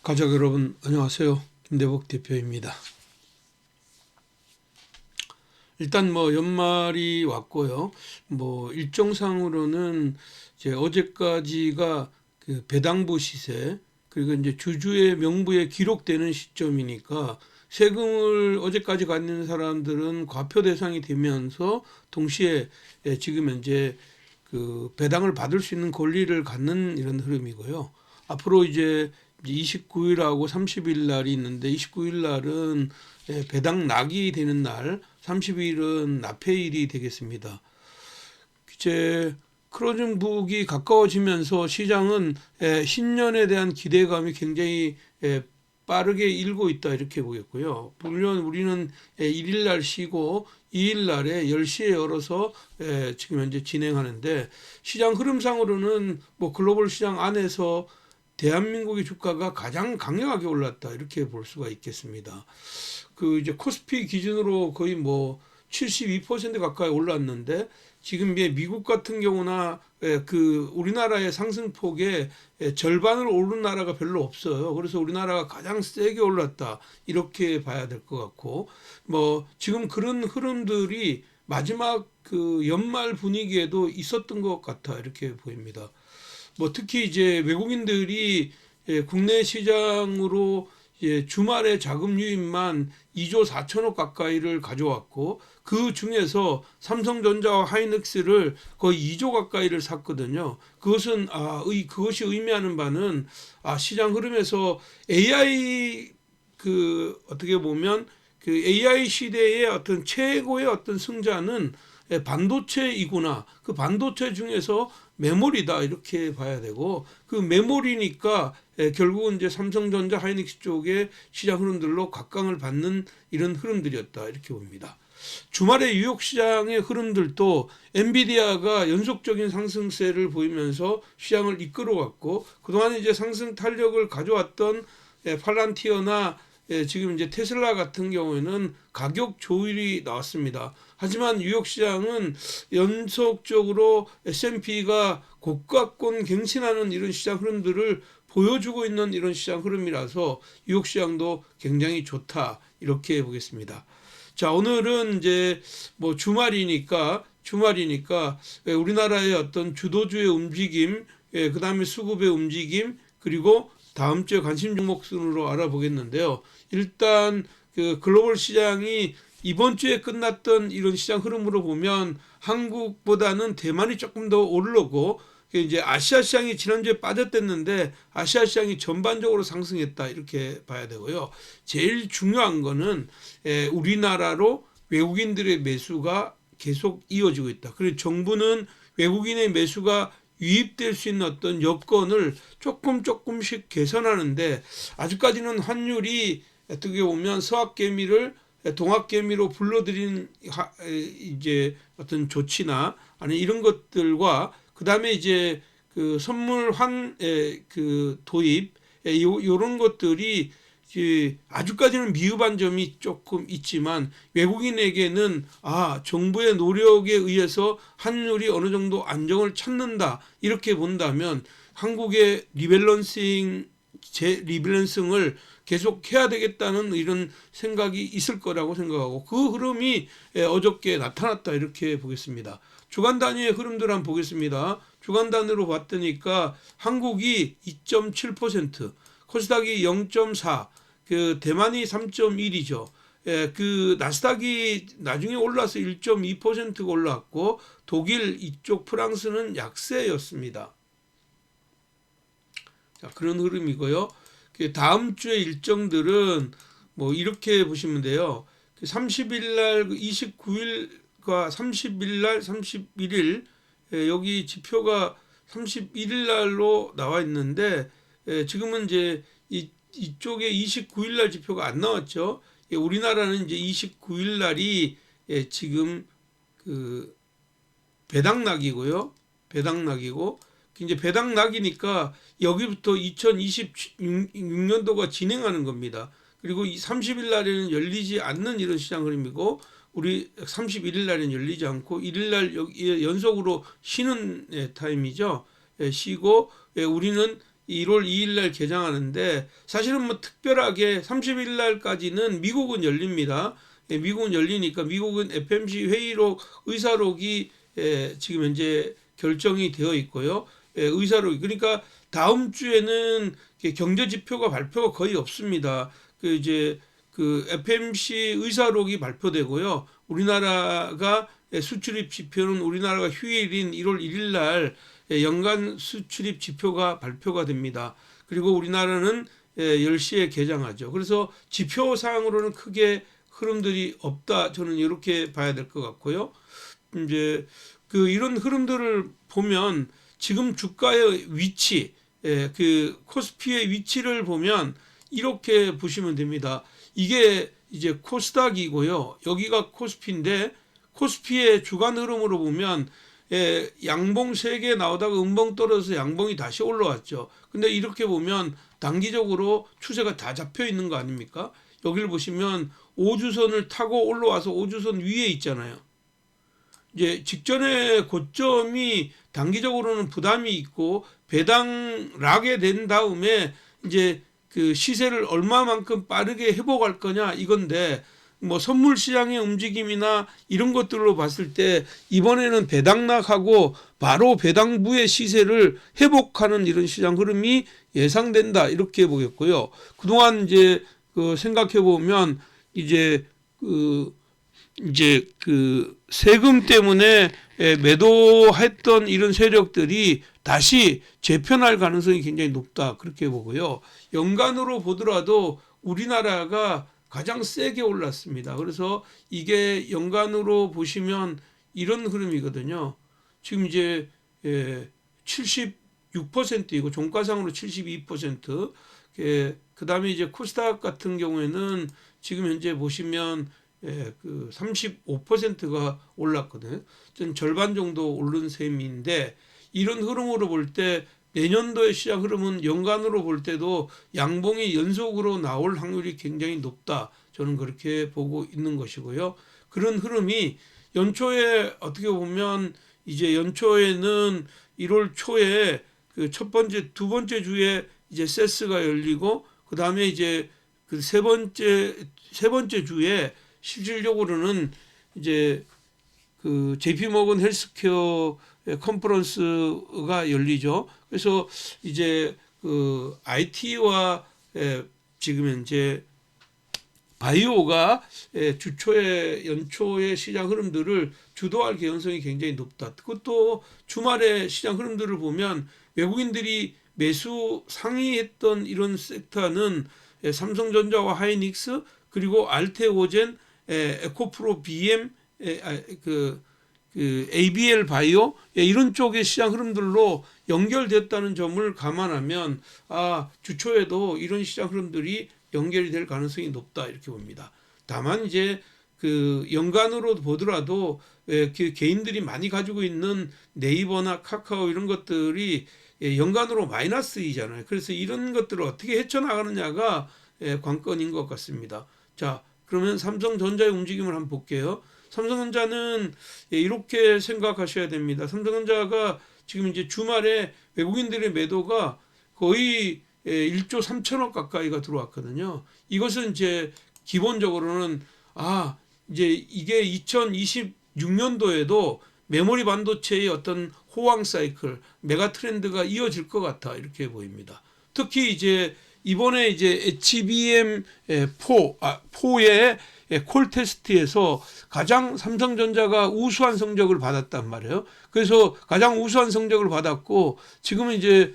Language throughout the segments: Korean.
가족 여러분 안녕하세요. 김대복 대표입니다. 일단 연말이 왔고요. 일정상으로는 이제 어제까지가 그 배당부 시세, 그리고 이제 주주의 명부에 기록되는 시점이니까 세금을 어제까지 갚는 사람들은 과표 대상이 되면서 동시에 지금 현재 그 배당을 받을 수 있는 권리를 갖는 이런 흐름이고요. 앞으로 이제 29일하고 30일 날이 있는데 29일 날은 배당 낙이 되는 날, 30일은 납회일이 되겠습니다. 이제 크로즌북이 가까워지면서 시장은 신년에 대한 기대감이 굉장히 빠르게 일고 있다 이렇게 보겠고요. 물론 우리는 1일 날 쉬고 2일 날에 10시에 열어서 지금 현재 진행하는데 시장 흐름상으로는 글로벌 시장 안에서 대한민국의 주가가 가장 강력하게 올랐다 이렇게 볼 수가 있겠습니다. 그 이제 코스피 기준으로 거의 72% 가까이 올랐는데 지금 미국 같은 경우나 그 우리나라의 상승폭의 절반을 오른 나라가 별로 없어요. 그래서 우리나라가 가장 세게 올랐다 이렇게 봐야 될 것 같고 지금 그런 흐름들이 마지막 그 연말 분위기에도 있었던 것 같아 이렇게 보입니다. 특히 이제 외국인들이 국내 시장으로 주말에 자금 유입만 2조 4천억 가까이를 가져왔고 그 중에서 삼성전자와 하이닉스를 거의 2조 가까이를 샀거든요. 그것이 의미하는 바는 시장 흐름에서 AI 그 어떻게 보면 그 AI 시대의 어떤 최고의 어떤 승자는 반도체이구나. 그 반도체 중에서 메모리다 이렇게 봐야 되고 그 메모리니까 결국은 이제 삼성전자 하이닉스 쪽의 시장 흐름들로 각광을 받는 이런 흐름들이었다 이렇게 봅니다. 주말에 뉴욕 시장의 흐름들도 엔비디아가 연속적인 상승세를 보이면서 시장을 이끌어갔고 그동안 이제 상승 탄력을 가져왔던 팔란티어나 지금 이제 테슬라 같은 경우에는 가격 조율이 나왔습니다. 하지만 뉴욕 시장은 연속적으로 S&P가 고가권 갱신하는 이런 시장 흐름들을 보여주고 있는 이런 시장 흐름이라서 뉴욕 시장도 굉장히 좋다 이렇게 보겠습니다. 자, 오늘은 이제 주말이니까 우리나라의 어떤 주도주의 움직임, 그 다음에 수급의 움직임, 그리고 다음 주에 관심 종목 순으로 알아보겠는데요. 일단 그 글로벌 시장이 이번 주에 끝났던 이런 시장 흐름으로 보면 한국보다는 대만이 조금 더 오르고 이제 아시아 시장이 지난주에 빠졌댔는데 아시아 시장이 전반적으로 상승했다 이렇게 봐야 되고요. 제일 중요한 거는 우리나라로 외국인들의 매수가 계속 이어지고 있다. 그리고 정부는 외국인의 매수가 유입될 수 있는 어떤 여건을 조금씩 개선하는데 아직까지는 환율이 어떻게 보면 서학개미를 동학개미로 불러들인 이제 어떤 조치나 아니 이런 것들과 그 다음에 이제 그 선물 그 도입 요런 것들이 아직까지는 미흡한 점이 조금 있지만 외국인에게는 정부의 노력에 의해서 환율이 어느 정도 안정을 찾는다 이렇게 본다면 한국의 리밸런싱을 계속 해야 되겠다는 이런 생각이 있을 거라고 생각하고 그 흐름이 어저께 나타났다 이렇게 보겠습니다. 주간 단위의 흐름들 한번 보겠습니다. 주간 단위로 봤더니까 한국이 2.7%, 코스닥이 0.4, 그 대만이 3.1이죠. 그 나스닥이 나중에 올라서 1.2%가 올랐고 독일 이쪽 프랑스는 약세였습니다. 자, 그런 흐름이고요. 다음 주의 일정들은 이렇게 보시면 돼요. 30일 날 29일과 30일 날 31일 여기 지표가 31일 날로 나와 있는데 지금은 이제 이쪽에 29일 날 지표가 안 나왔죠. 우리나라는 이제 29일 날이 지금 그 배당락이고요. 배당락이고 이제 배당락이니까 여기부터 2026년도가 진행하는 겁니다. 그리고 30일 날에는 열리지 않는 이런 시장 흐름이고 우리 31일 날에는 열리지 않고 1일 날 연속으로 쉬는 타임이죠. 쉬고 우리는 1월 2일 날 개장하는데 사실은 뭐 특별하게 30일 날까지는 미국은 열립니다. 미국은 열리니까 미국은 FMC 회의록 의사록이 지금 현재 결정이 되어 있고요. 의사록이 그러니까 다음 주에는 경제 지표가 발표가 거의 없습니다. 그 이제 그 FMC 의사록이 발표되고요. 우리나라가 수출입 지표는 우리나라가 휴일인 1월 1일 날 연간 수출입 지표가 발표가 됩니다. 그리고 우리나라는 10시에 개장하죠. 그래서 지표상으로는 크게 흐름들이 없다. 저는 이렇게 봐야 될 것 같고요. 이제 그 이런 흐름들을 보면 지금 주가의 위치, 그 코스피의 위치를 보면 이렇게 보시면 됩니다. 이게 이제 코스닥이고요. 여기가 코스피인데 코스피의 주간 흐름으로 보면 양봉 3개 나오다가 음봉 떨어져서 양봉이 다시 올라왔죠. 근데 이렇게 보면 단기적으로 추세가 다 잡혀 있는 거 아닙니까? 여기를 보시면 5주선을 타고 올라와서 5주선 위에 있잖아요. 이제 직전의 고점이 단기적으로는 부담이 있고 배당락에 된 다음에 이제 그 시세를 얼마만큼 빠르게 회복할 거냐 이건데 뭐 선물 시장의 움직임이나 이런 것들로 봤을 때 이번에는 배당락하고 바로 배당부의 시세를 회복하는 이런 시장 흐름이 예상된다 이렇게 보겠고요. 그동안 이제 그 생각해 보면 이제 그 세금 때문에 매도했던 이런 세력들이 다시 재편할 가능성이 굉장히 높다 그렇게 보고요. 연간으로 보더라도 우리나라가 가장 세게 올랐습니다. 그래서 이게 연간으로 보시면 이런 흐름이거든요. 지금 이제 76%이고 종가상으로 72%. 그다음에 이제 코스닥 같은 경우에는 지금 현재 보시면 그 35%가 올랐거든요. 좀 절반 정도 오른 셈인데 이런 흐름으로 볼 때 내년도의 시장 흐름은 연간으로 볼 때도 양봉이 연속으로 나올 확률이 굉장히 높다. 저는 그렇게 보고 있는 것이고요. 그런 흐름이 연초에 어떻게 보면 이제 연초에는 1월 초에 그 첫 번째, 두 번째 주에 이제 세스가 열리고 그 다음에 이제 그 세 번째 주에 실질적으로는 이제 그 JP 모건 헬스케어 컨퍼런스가 열리죠. 그래서 이제 그 IT와 지금 현재 바이오가 주초에 연초의 시장 흐름들을 주도할 개연성이 굉장히 높다. 그것도 주말에 시장 흐름들을 보면 외국인들이 매수 상위했던 이런 섹터는 삼성전자와 하이닉스 그리고 알테오젠, 에코프로 BM, 그 ABL 바이오 이런 쪽의 시장 흐름들로 연결됐다는 점을 감안하면 주초에도 이런 시장 흐름들이 연결이 될 가능성이 높다 이렇게 봅니다. 다만 이제 그 연간으로 보더라도 그 개인들이 많이 가지고 있는 네이버나 카카오 이런 것들이 연간으로 마이너스이잖아요. 그래서 이런 것들을 어떻게 헤쳐나가느냐가 관건인 것 같습니다. 자, 그러면 삼성전자의 움직임을 한번 볼게요. 삼성전자는 이렇게 생각하셔야 됩니다. 삼성전자가 지금 이제 주말에 외국인들의 매도가 거의 1조 3천억 가까이가 들어왔거든요. 이것은 이제 기본적으로는 이제 이게 2026년도에도 메모리 반도체의 어떤 호황 사이클, 메가 트렌드가 이어질 것 같아 이렇게 보입니다. 특히 이제 이번에 이제 HBM4의 콜 테스트에서 가장 삼성전자가 우수한 성적을 받았단 말이에요. 그래서 가장 우수한 성적을 받았고 지금은 이제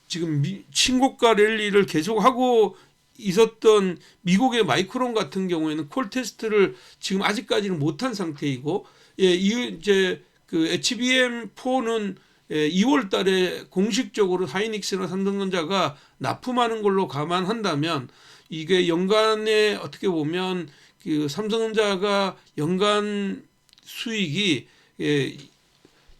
지금 신고가 랠리를 계속하고 있었던 미국의 마이크론 같은 경우에는 콜 테스트를 지금 아직까지는 못한 상태이고 이제 그 HBM4는 2월 달에 공식적으로 하이닉스나 삼성전자가 납품하는 걸로 감안한다면 이게 연간에 어떻게 보면 그 삼성전자가 연간 수익이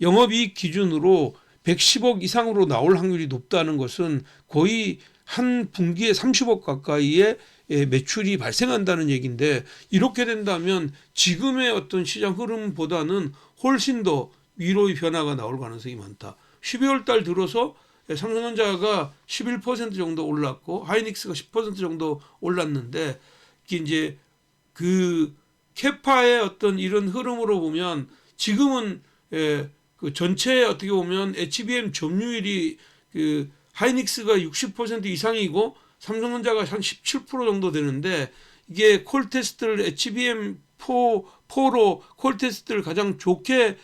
영업이익 기준으로 110억 이상으로 나올 확률이 높다는 것은 거의 한 분기에 30억 가까이의 매출이 발생한다는 얘기인데 이렇게 된다면 지금의 어떤 시장 흐름보다는 훨씬 더 위로의 변화가 나올 가능성이 많다. 12월 달 들어서 삼성전자가 11% 정도 올랐고 하이닉스가 10% 정도 올랐는데 이게 이제 그 캐파의 어떤 이런 흐름으로 보면 지금은 그 전체 어떻게 보면 HBM 점유율이 그 하이닉스가 60% 이상이고 삼성전자가 한 17% 정도 되는데 이게 콜 테스트를 HBM4로 콜 테스트를 가장 좋게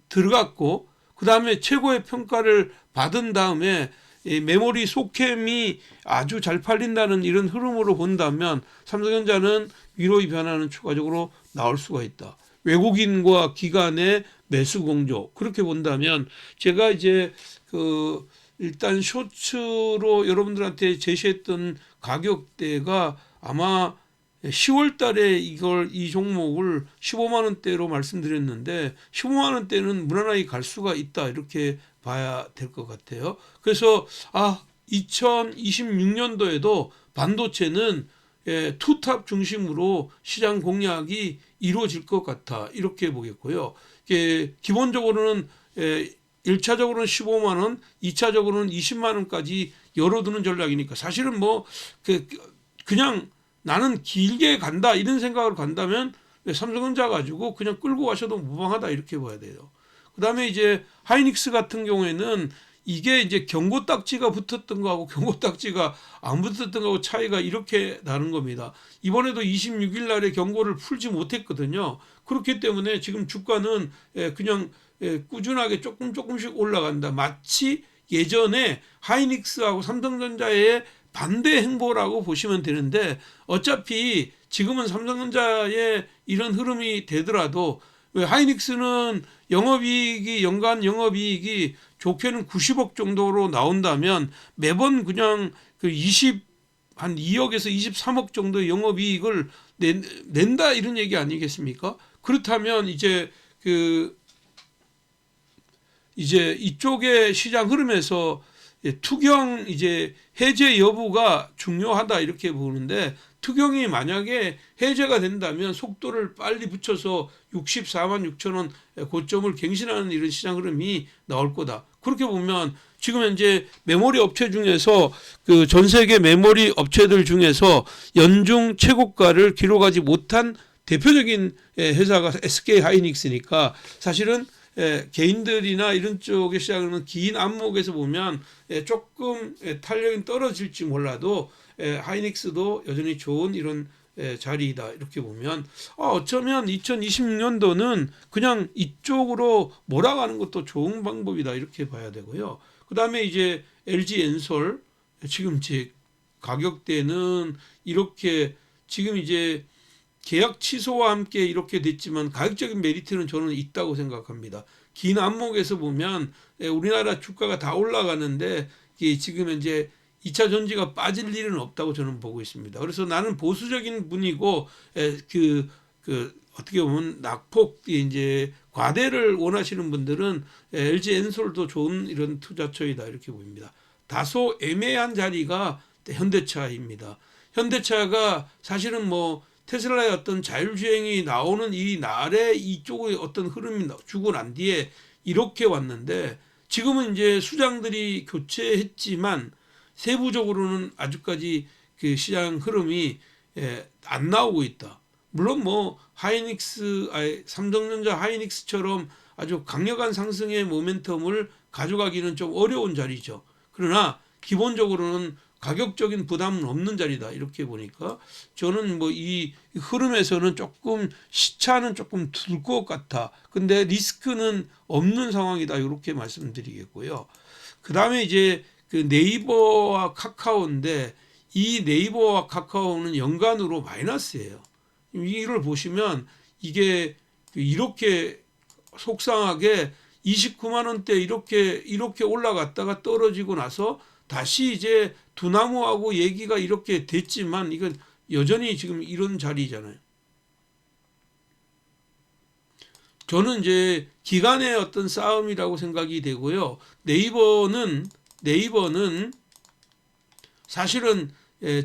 들어갔고 그 다음에 최고의 평가를 받은 다음에 이 메모리 소캠이 아주 잘 팔린다는 이런 흐름으로 본다면 삼성전자는 위로의 변화는 추가적으로 나올 수가 있다. 외국인과 기관의 매수 공조 그렇게 본다면 제가 이제 그 일단 쇼츠로 여러분들한테 제시했던 가격대가 아마 10월 달에 이 종목을 15만 원대로 말씀드렸는데 15만 원대는 무난하게 갈 수가 있다 이렇게 봐야 될 것 같아요. 그래서 2026년도에도 반도체는 투탑 중심으로 시장 공략이 이루어질 것 같아 이렇게 보겠고요. 기본적으로는 1차적으로는 15만 원, 2차적으로는 20만 원까지 열어두는 전략이니까 사실은 뭐 그냥 나는 길게 간다 이런 생각으로 간다면 삼성전자 가지고 그냥 끌고 가셔도 무방하다 이렇게 봐야 돼요. 그 다음에 이제 하이닉스 같은 경우에는 이게 이제 경고 딱지가 붙었던 거하고 경고 딱지가 안 붙었던 거하고 차이가 이렇게 나는 겁니다. 이번에도 26일 날에 경고를 풀지 못했거든요. 그렇기 때문에 지금 주가는 그냥 꾸준하게 조금씩 올라간다. 마치 예전에 하이닉스하고 삼성전자의 반대 행보라고 보시면 되는데 어차피 지금은 삼성전자의 이런 흐름이 되더라도 하이닉스는 연간 영업이익이 좋게는 90억 정도로 나온다면 매번 그냥 한 2억에서 23억 정도의 영업이익을 낸다 이런 얘기 아니겠습니까? 그렇다면 이제 이쪽의 시장 흐름에서 투경 이제 해제 여부가 중요하다 이렇게 보는데 투경이 만약에 해제가 된다면 속도를 빨리 붙여서 64만 6천 원 고점을 갱신하는 이런 시장 흐름이 나올 거다. 그렇게 보면 지금 현재 메모리 업체 중에서 그 전 세계 메모리 업체들 중에서 연중 최고가를 기록하지 못한 대표적인 회사가 SK 하이닉스니까 사실은 개인들이나 이런 쪽의 시장은 긴 안목에서 보면 조금 탄력이 떨어질지 몰라도 하이닉스도 여전히 좋은 이런 자리이다 이렇게 보면 어쩌면 2026년도는 그냥 이쪽으로 몰아가는 것도 좋은 방법이다 이렇게 봐야 되고요. 그 다음에 이제 LG 엔솔 지금 제 가격대는 이렇게 지금 이제 계약 취소와 함께 이렇게 됐지만 가격적인 메리트는 저는 있다고 생각합니다. 긴 안목에서 보면 우리나라 주가가 다 올라가는데 지금 현재 2차 전지가 빠질 일은 없다고 저는 보고 있습니다. 그래서 나는 보수적인 분이고 어떻게 보면 낙폭 이제 과대를 원하시는 분들은 LG 엔솔도 좋은 이런 투자처이다 이렇게 보입니다. 다소 애매한 자리가 현대차입니다. 현대차가 사실은 뭐 테슬라의 어떤 자율주행이 나오는 이 날에 이쪽의 어떤 흐름이 주고 난 뒤에 이렇게 왔는데 지금은 이제 수장들이 교체했지만 세부적으로는 아직까지 그 시장 흐름이 안 나오고 있다. 물론 뭐 삼성전자 하이닉스처럼 아주 강력한 상승의 모멘텀을 가져가기는 좀 어려운 자리죠. 그러나 기본적으로는 가격적인 부담은 없는 자리다 이렇게 보니까 저는 뭐 이 흐름에서는 조금 시차는 조금 들 것 같아. 근데 리스크는 없는 상황이다 이렇게 말씀드리겠고요. 그 다음에 이제 그 네이버와 카카오인데 이 네이버와 카카오는 연간으로 마이너스예요. 이걸 보시면 이게 이렇게 속상하게 29만 원대 이렇게 올라갔다가 떨어지고 나서 다시 이제 두나무하고 얘기가 이렇게 됐지만 이건 여전히 지금 이런 자리잖아요. 저는 이제 기간의 어떤 싸움이라고 생각이 되고요. 네이버는 사실은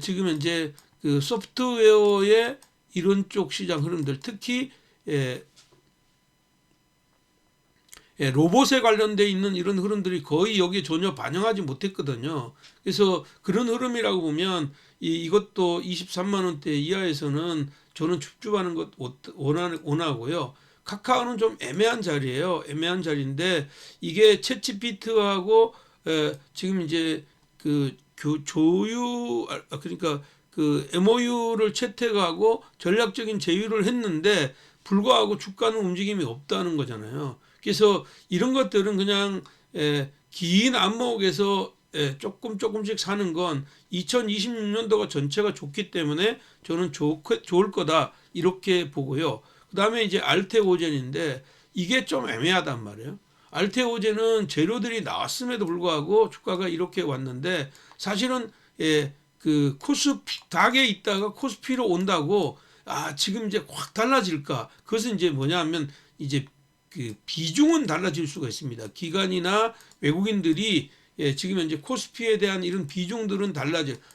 지금 현재 그 소프트웨어의 이런 쪽 시장 흐름들 특히 로봇에 관련돼 있는 이런 흐름들이 거의 여기에 전혀 반영하지 못했거든요. 그래서 그런 흐름이라고 보면 이것도 23만 원대 이하에서는 저는 줍줍하는 것 원하고요. 카카오는 좀 애매한 자리예요. 애매한 자리인데 이게 챗GPT하고 지금 이제 그 조유 그러니까 그 MOU를 채택하고 전략적인 제휴를 했는데 불구하고 주가는 움직임이 없다는 거잖아요. 그래서 이런 것들은 그냥 긴 안목에서 조금씩 사는 건 2026년도가 전체가 좋기 때문에 저는 좋을 거다 이렇게 보고요. 그 다음에 이제 알테오젠인데 이게 좀 애매하단 말이에요. 알테오젠은 재료들이 나왔음에도 불구하고 주가가 이렇게 왔는데 사실은 그 코스피 닥에 있다가 코스피로 온다고 지금 이제 확 달라질까? 그것은 이제 뭐냐면 이제 그 비중은 달라질 수가 있습니다. 기관이나 외국인들이 지금 현재 코스피에 대한 이런 비중들은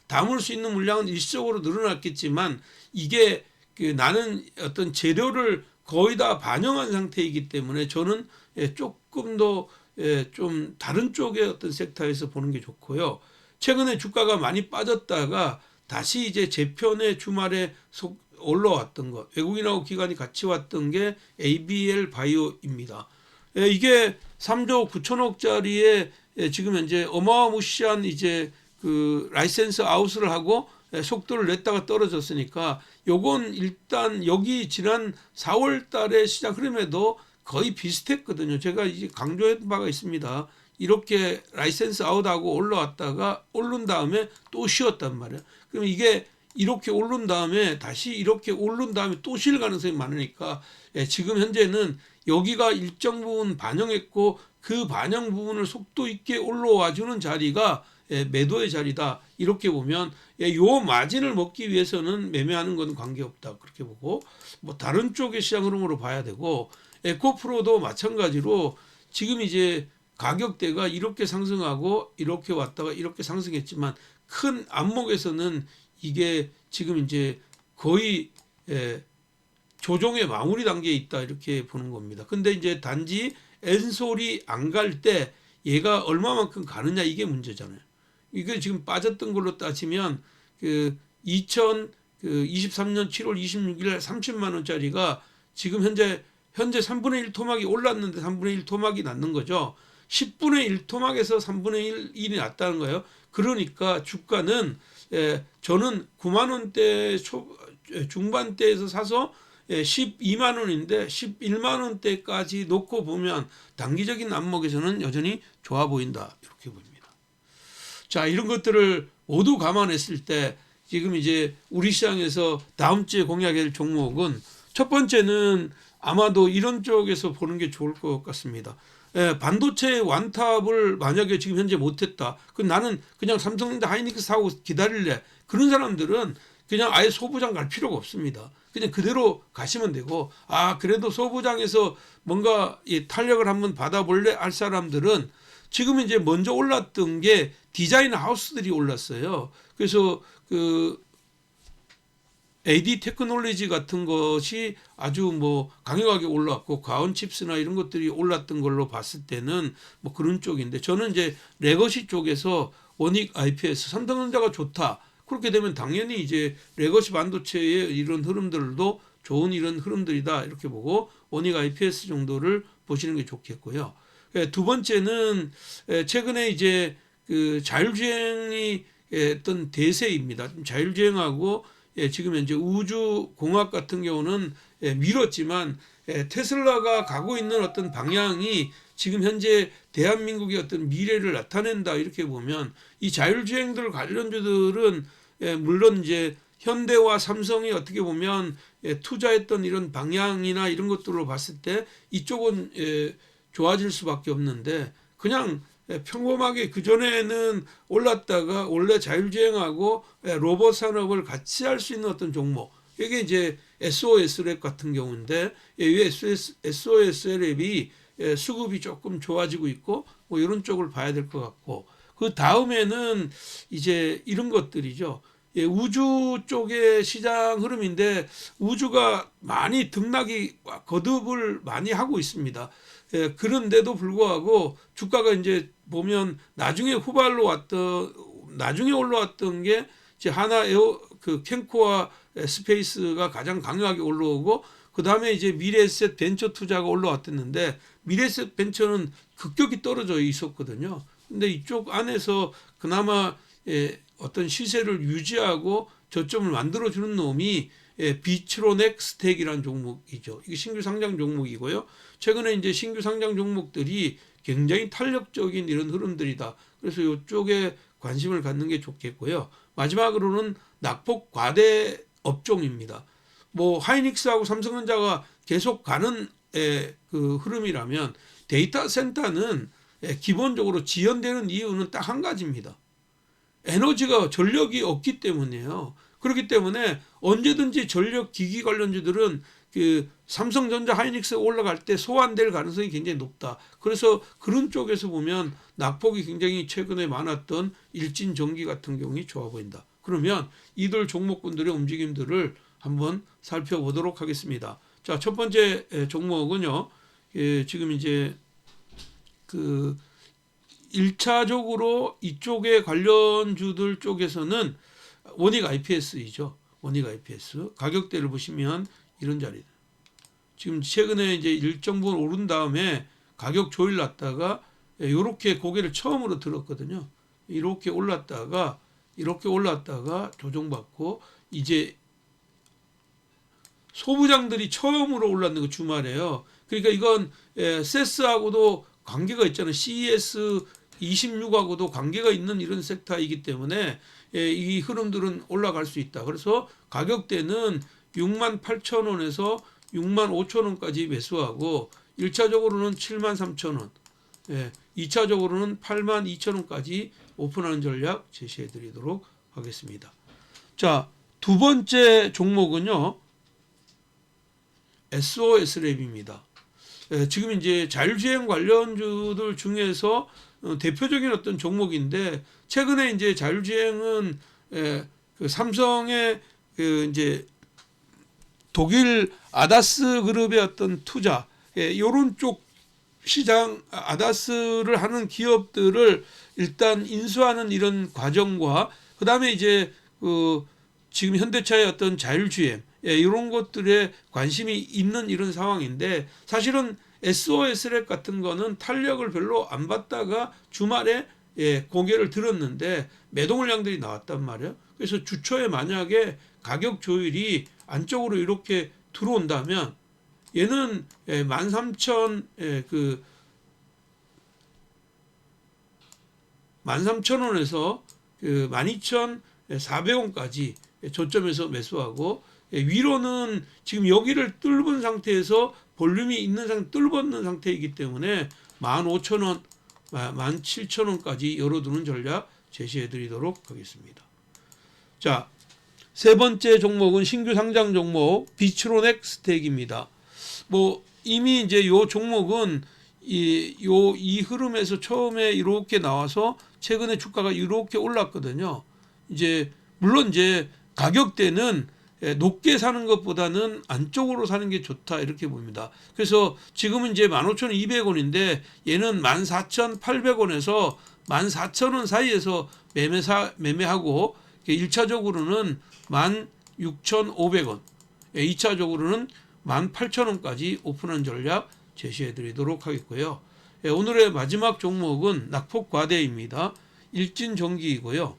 담을 수 있는 물량은 일시적으로 늘어났겠지만 이게 그 나는 어떤 재료를 거의 다 반영한 상태이기 때문에 저는 조금 더 좀 다른 쪽의 어떤 섹터에서 보는 게 좋고요. 최근에 주가가 많이 빠졌다가 다시 이제 재편의 주말에 올라왔던 것, 외국인하고 기관이 같이 왔던 게 ABL 바이오입니다. 이게 3조 9천억짜리에 지금 현재 어마무시한 이제 그 라이센스 아웃을 하고 속도를 냈다가 떨어졌으니까 요건 일단 여기 지난 4월 달에 시작 흐름에도 거의 비슷했거든요. 제가 이제 강조한 바가 있습니다. 이렇게 라이센스 아웃하고 올라왔다가 오른 다음에 또 쉬었단 말이에요. 그럼 이게 이렇게 오른 다음에 다시 이렇게 오른 다음에 또 쉴 가능성이 많으니까 지금 현재는 여기가 일정 부분 반영했고 그 반영 부분을 속도 있게 올라와 주는 자리가 매도의 자리다. 이렇게 보면 요 마진을 먹기 위해서는 매매하는 건 관계없다. 그렇게 보고 뭐 다른 쪽의 시장 흐름으로 봐야 되고 에코프로도 마찬가지로 지금 이제 가격대가 이렇게 상승하고 이렇게 왔다가 이렇게 상승했지만 큰 안목에서는 이게 지금 이제 거의 조정의 마무리 단계에 있다 이렇게 보는 겁니다. 근데 이제 단지 엔솔이 안 갈 때 얘가 얼마만큼 가느냐 이게 문제잖아요. 이게 지금 빠졌던 걸로 따지면 그 2023년 7월 26일 30만 원짜리가 지금 현재 3분의 1 토막이 올랐는데 3분의 1 토막이 났는 거죠. 10분의 1 토막에서 3분의 1이 났다는 거예요. 그러니까 주가는 저는 9만 원대 중반대에서 사서 12만 원인데 11만 원대까지 놓고 보면 단기적인 안목에서는 여전히 좋아 보인다 이렇게 봅니다. 자, 이런 것들을 모두 감안했을 때 지금 이제 우리 시장에서 다음 주에 공략해야 될 종목은 첫 번째는 아마도 이런 쪽에서 보는 게 좋을 것 같습니다. 반도체 완탑을 만약에 지금 현재 못했다. 그럼 나는 그냥 삼성전자 하이닉스 사고 기다릴래. 그런 사람들은 그냥 아예 소부장 갈 필요가 없습니다. 그냥 그대로 가시면 되고 그래도 소부장에서 뭔가 탄력을 한번 받아볼래 할 사람들은 지금 이제 먼저 올랐던 게 디자인 하우스들이 올랐어요. 그래서 그 AD 테크놀로지 같은 것이 아주 뭐 강력하게 올랐고 과원칩스나 이런 것들이 올랐던 걸로 봤을 때는 뭐 그런 쪽인데 저는 이제 레거시 쪽에서 원익 IPS 삼성전자가 좋다. 그렇게 되면 당연히 이제 레거시 반도체의 이런 흐름들도 좋은 이런 흐름들이다 이렇게 보고 원익 IPS 정도를 보시는 게 좋겠고요. 두 번째는 최근에 이제 그 자율주행이 어떤 대세입니다. 자율주행하고 지금 현재 우주공학 같은 경우는 미뤘지만 테슬라가 가고 있는 어떤 방향이 지금 현재 대한민국의 어떤 미래를 나타낸다 이렇게 보면 이 자율주행들 관련주들은 물론 이제 현대와 삼성이 어떻게 보면 투자했던 이런 방향이나 이런 것들로 봤을 때 이쪽은 좋아질 수밖에 없는데 그냥 평범하게 그전에는 올랐다가 원래 자율주행하고 로봇 산업을 같이 할 수 있는 어떤 종목 이게 이제 SOS랩 같은 경우인데 이 SOS랩이 수급이 조금 좋아지고 있고 뭐 이런 쪽을 봐야 될 것 같고 그 다음에는 이제 이런 것들이죠. 우주 쪽의 시장 흐름인데 우주가 많이 등락이 거듭을 많이 하고 있습니다. 그런데도 불구하고 주가가 이제 보면 나중에 나중에 올라왔던 게 이제 하나 그 캠코와 스페이스가 가장 강력하게 올라오고, 그 다음에 이제 미래에셋 벤처 투자가 올라왔었는데, 미래에셋 벤처는 급격히 떨어져 있었거든요. 근데 이쪽 안에서 그나마 어떤 시세를 유지하고 저점을 만들어주는 놈이 비츠로넥 스택이라는 종목이죠. 이게 신규 상장 종목이고요. 최근에 이제 신규 상장 종목들이 굉장히 탄력적인 이런 흐름들이다. 그래서 이쪽에 관심을 갖는 게 좋겠고요. 마지막으로는 낙폭 과대 업종입니다. 뭐 하이닉스하고 삼성전자가 계속 가는 그 흐름이라면, 데이터 센터는 기본적으로 지연되는 이유는 딱 한 가지입니다. 에너지가 전력이 없기 때문이에요. 그렇기 때문에 언제든지 전력 기기 관련주들은 그 삼성전자 하이닉스 올라갈 때 소환될 가능성이 굉장히 높다. 그래서 그런 쪽에서 보면 낙폭이 굉장히 최근에 많았던 일진전기 같은 경우이 좋아 보인다. 그러면 이들 종목군들의 움직임들을 한번 살펴보도록 하겠습니다. 자, 첫 번째 종목은요. 지금 이제 그 1차적으로 이쪽의 관련주들 쪽에서는 원익 IPS이죠. 원익 IPS 가격대를 보시면 이런 자리다. 지금 최근에 이제 일정 부분 오른 다음에 가격 조일 났다가 이렇게 고개를 처음으로 들었거든요. 이렇게 올랐다가 조정받고, 이제 소부장들이 처음으로 올랐는 거 주말에요. 그러니까 이건 세스하고도 관계가 있잖아요. CES 26하고도 관계가 있는 이런 섹터이기 때문에 이 흐름들은 올라갈 수 있다. 그래서 가격대는 68,000원에서 65,000원까지 매수하고, 1차적으로는 73,000원, 2차적으로는 82,000원까지 오픈하는 전략 제시해 드리도록 하겠습니다. 자, 두 번째 종목은요. SOS랩입니다. 지금 이제 자율주행 관련주들 중에서 대표적인 어떤 종목인데, 최근에 이제 자율주행은 그 삼성의 그 이제 독일 아다스 그룹의 어떤 투자, 이런 쪽 시장 아다스를 하는 기업들을 일단 인수하는 이런 과정과, 그 다음에 이제 그 지금 현대차의 어떤 자율주행, 이런 것들에 관심이 있는 이런 상황인데, 사실은 SOS랩 같은 거는 탄력을 별로 안 받다가 주말에 고개를 들었는데 매도 물량들이 나왔단 말이에요. 그래서 주초에 만약에 가격 조율이 안쪽으로 이렇게 들어온다면 얘는 13,000원에서 12,400원까지 저점에서 매수하고, 위로는 지금 여기를 뚫은 상태에서 볼륨이 있는 뚫었는 상태이기 때문에 15,000원, 17,000원까지 열어두는 전략 제시해 드리도록 하겠습니다. 자, 세 번째 종목은 신규 상장 종목 비츠로넥 스택입니다. 뭐 이미 이제 요 종목은 이 흐름에서 처음에 이렇게 나와서 최근에 주가가 이렇게 올랐거든요. 이제 물론 이제 가격대는 높게 사는 것보다는 안쪽으로 사는 게 좋다, 이렇게 봅니다. 그래서 지금은 이제 15,200원인데 얘는 14,800원에서 14,000원 사이에서 매매하고, 1차적으로는 16,500원, 2차적으로는 18,000원까지 오픈한 전략 제시해 드리도록 하겠고요. 오늘의 마지막 종목은 낙폭 과대입니다. 일진전기이고요.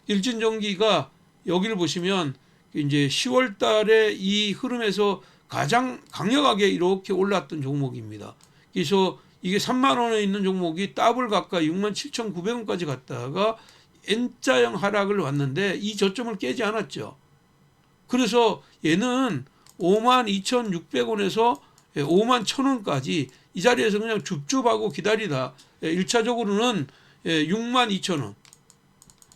일진전기가 여기를 보시면 이제 10월 달에 이 흐름에서 가장 강력하게 이렇게 올랐던 종목입니다. 그래서 이게 3만 원에 있는 종목이 더블 가까이 67,900원까지 갔다가 N자형 하락을 왔는데 이 저점을 깨지 않았죠. 그래서 얘는 52,600원에서 51,000원까지 이 자리에서 그냥 줍줍하고 기다리다 1차적으로는 62,000원,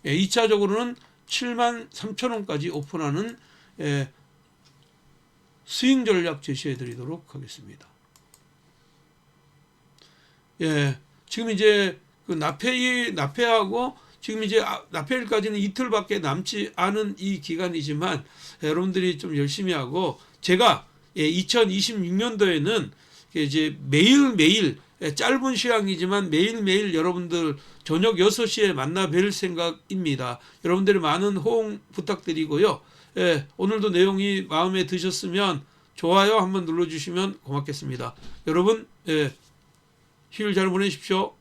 2차적으로는 73,000원까지 오픈하는 스윙 전략 제시해 드리도록 하겠습니다. 지금 이제 그 납회하고 지금 이제 납회일까지는 이틀밖에 남지 않은 이 기간이지만 여러분들이 좀 열심히 하고, 제가 2026년도에는 이제 매일매일 짧은 시간이지만 매일매일 여러분들 저녁 6시에 만나 뵐 생각입니다. 여러분들의 많은 호응 부탁드리고요. 예, 오늘도 내용이 마음에 드셨으면 좋아요 한번 눌러주시면 고맙겠습니다. 여러분, 예, 휴일 잘 보내십시오.